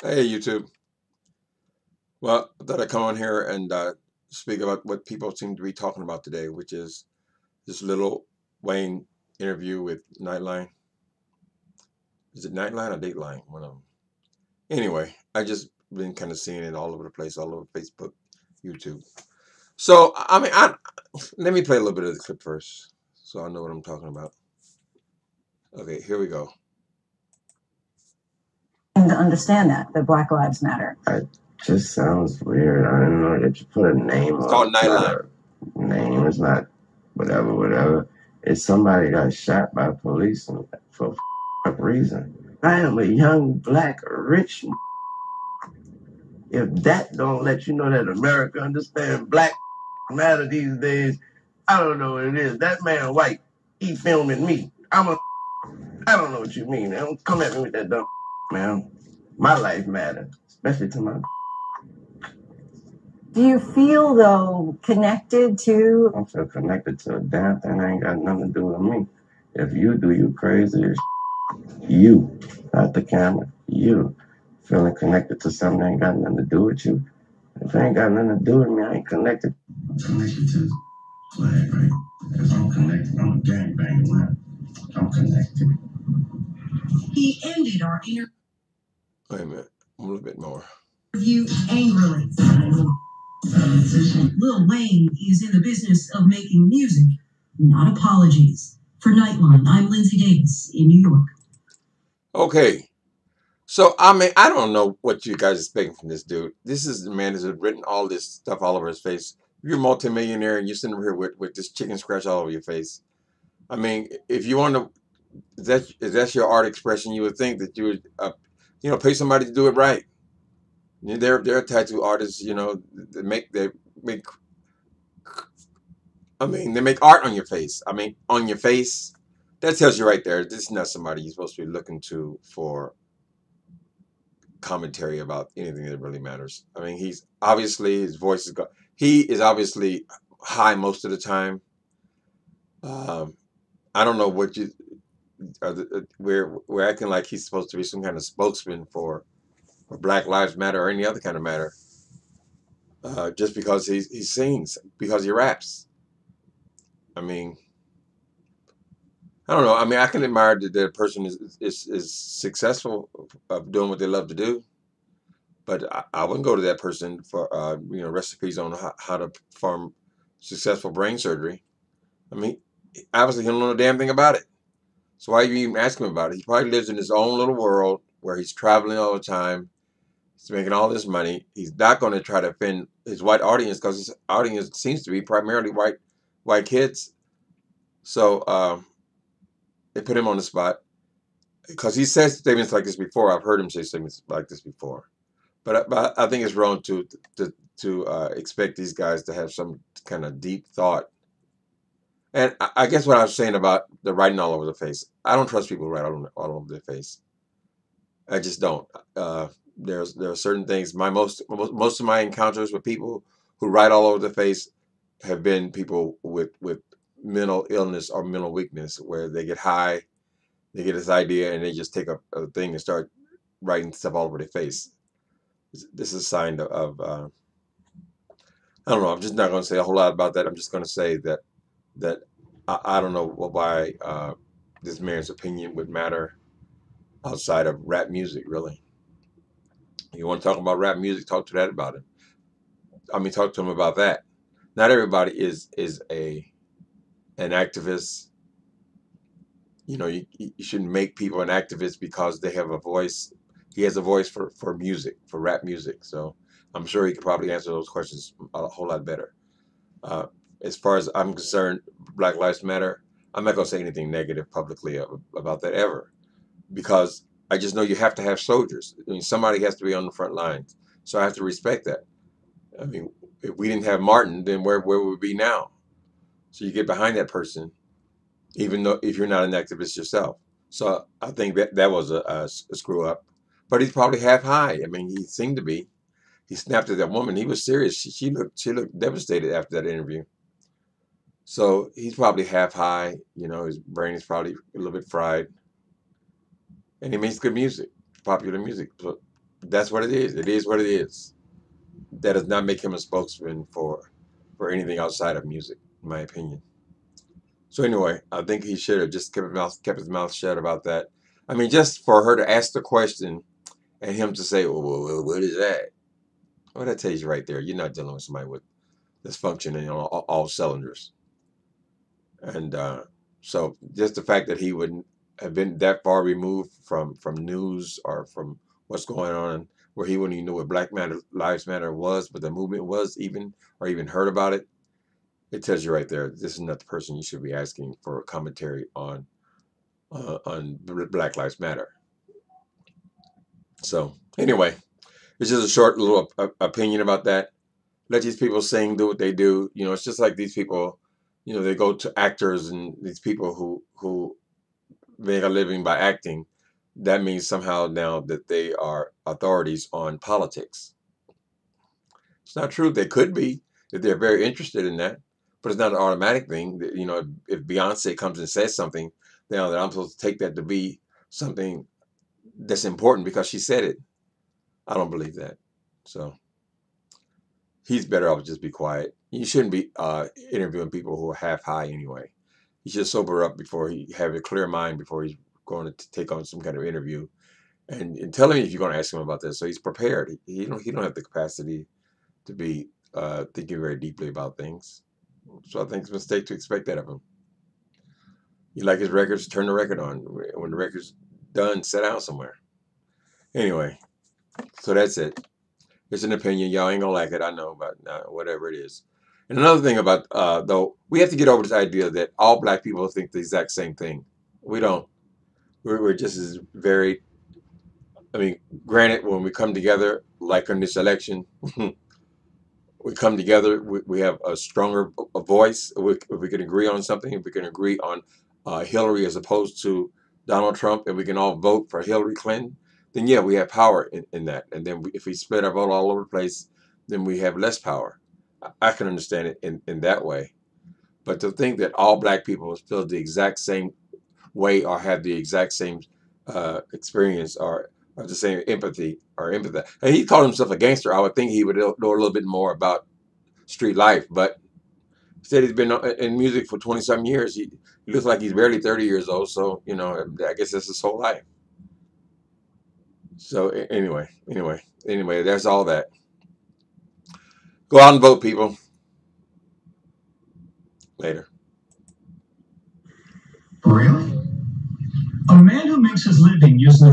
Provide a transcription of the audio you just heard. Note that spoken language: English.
Hey, YouTube. Well, I thought I'd come on here and speak about what people seem to be talking about today, which is this Lil Wayne interview with Nightline. Is it Nightline or Dateline? One of them. Anyway, I just been kind of seeing it all over the place, all over Facebook, YouTube. So, let me play a little bit of the clip first, so I know what I'm talking about. Okay, here we go. To understand that Black Lives Matter. It just sounds weird. I don't know that you put a name It's on it. called It's not Nightline. a name. It's not whatever. It's somebody got shot by police for a reason. I am a young, black, rich. If that don't let you know that America understands Black matter these days, I don't know what it is. That man white, he filming me. I don't know what you mean. Man. Don't come at me with that dumb man. My life matters, especially to my. Do you feel, though, connected to? I don't feel connected to a damn thing. That ain't got nothing to do with me. If you do, you crazy as you, not the camera. You feeling connected to something that ain't got nothing to do with you. If it ain't got nothing to do with me, I ain't connected. I'm connected to the flag, right? Because I'm connected. I'm a gangbanger, man. I'm connected. He ended our interview Wait a minute, a little bit more. angrily. Lil Wayne is in the business of making music, not apologies. For Nightline, I'm Lindsay Davis in New York. Okay. So, I don't know what you guys are expecting from this dude. This is the man who's written all this stuff all over his face. You're a multimillionaire and you're sitting over here with this chicken scratch all over your face. I mean, if you want to, if that's your art expression, you would think that you would, pay somebody to do it right. They're tattoo artists, they make, they make art on your face. I mean, on your face. That tells you right there, this is not somebody you're supposed to be looking to for commentary about anything that really matters. I mean, he's obviously his voice is he is obviously high most of the time. Um, I don't know what you we're acting like he's supposed to be some kind of spokesman for Black Lives Matter or any other kind of matter. Just because he sings, because he raps. I mean, I don't know. I mean, I can admire that a person is successful of doing what they love to do. But I wouldn't go to that person for recipes on how to perform successful brain surgery. I mean, obviously he don't know a damn thing about it. So why are you even asking him about it? He probably lives in his own little world where he's traveling all the time. He's making all this money. He's not going to try to offend his white audience because his audience seems to be primarily white kids. So they put him on the spot because he says statements like this before. I've heard him say statements like this before. But I think it's wrong to expect these guys to have some kind of deep thought. And I guess what I was saying about the writing all over the face, I don't trust people who write all over their face. I just don't. There are certain things. Most of my encounters with people who write all over the face have been people with mental illness or mental weakness, where they get high, they get this idea, and they just take a thing and start writing stuff all over their face. This is a sign of I don't know. I'm just not going to say a whole lot about that. I'm just going to say that I don't know why this man's opinion would matter outside of rap music. Really, you want to talk about rap music? Talk to that about it. I mean, talk to him about that. Not everybody is an activist. You shouldn't make people an activist because they have a voice. He has a voice for music, for rap music. So I'm sure he could probably answer those questions a whole lot better. Uh, as far as I'm concerned, Black Lives Matter. I'm not going to say anything negative publicly about that ever, because I just know you have to have soldiers. I mean, somebody has to be on the front lines, so I have to respect that. I mean, if we didn't have Martin, then where would we be now? So you get behind that person, even though if you're not an activist yourself. So I think that was a screw up, but he's probably half high. I mean, he seemed to be. He snapped at that woman. He was serious. She looked devastated after that interview. So he's probably half high. His brain is probably a little bit fried, and he makes good music, popular music. That's what it is. It is what it is. That does not make him a spokesman for anything outside of music, in my opinion. So anyway, I think he should have just kept his mouth shut about that. I mean, just for her to ask the question and him to say, well, what is that? Well, that tells you right there, you're not dealing with somebody with that's functioning on all cylinders. And so just the fact that he wouldn't have been that far removed from news or from what's going on, where he wouldn't even know what Lives Matter was, but the movement was even, or even heard about it, it tells you right there, this is not the person you should be asking for a commentary on Black Lives Matter. So anyway, it's just a short little opinion about that. Let these people sing, do what they do. You know, it's just like these people, you know, they go to actors and these people who make a living by acting. That means somehow now that they are authorities on politics. It's not true. They could be if they're very interested in that, but it's not an automatic thing. You know, if Beyonce comes and says something, now that I'm supposed to take that to be something that's important because she said it. I don't believe that. So he's better off just be quiet. You shouldn't be interviewing people who are half high anyway. He should sober up before he have a clear mind before he's going to take on some kind of interview. And tell him if you're going to ask him about this, so he's prepared. He don't have the capacity to be thinking very deeply about things. So I think it's a mistake to expect that of him. You like his records, turn the record on. When the record's done, sit down somewhere. Anyway, so that's it. It's an opinion. Y'all ain't gonna like it, I know, but whatever it is. And another thing about though, we have to get over this idea that all black people think the exact same thing. We don't. We're just as varied. I mean, granted, when we come together, like in this election, we come together, we have a stronger voice. If we can agree on something, if we can agree on Hillary as opposed to Donald Trump, and we can all vote for Hillary Clinton, then yeah, we have power in that. And then if we split our vote all over the place, then we have less power. I can understand it in that way. But to think that all black people feel the exact same way or have the exact same experience or the same empathy or empathy. And he called himself a gangster. I would think he would know a little bit more about street life, but he said he's been in music for 20 some years. He looks like he's barely 30 years old. So, you know, I guess that's his whole life. So anyway, there's all that. Go out and vote, people. Later. Really? A man who makes his living using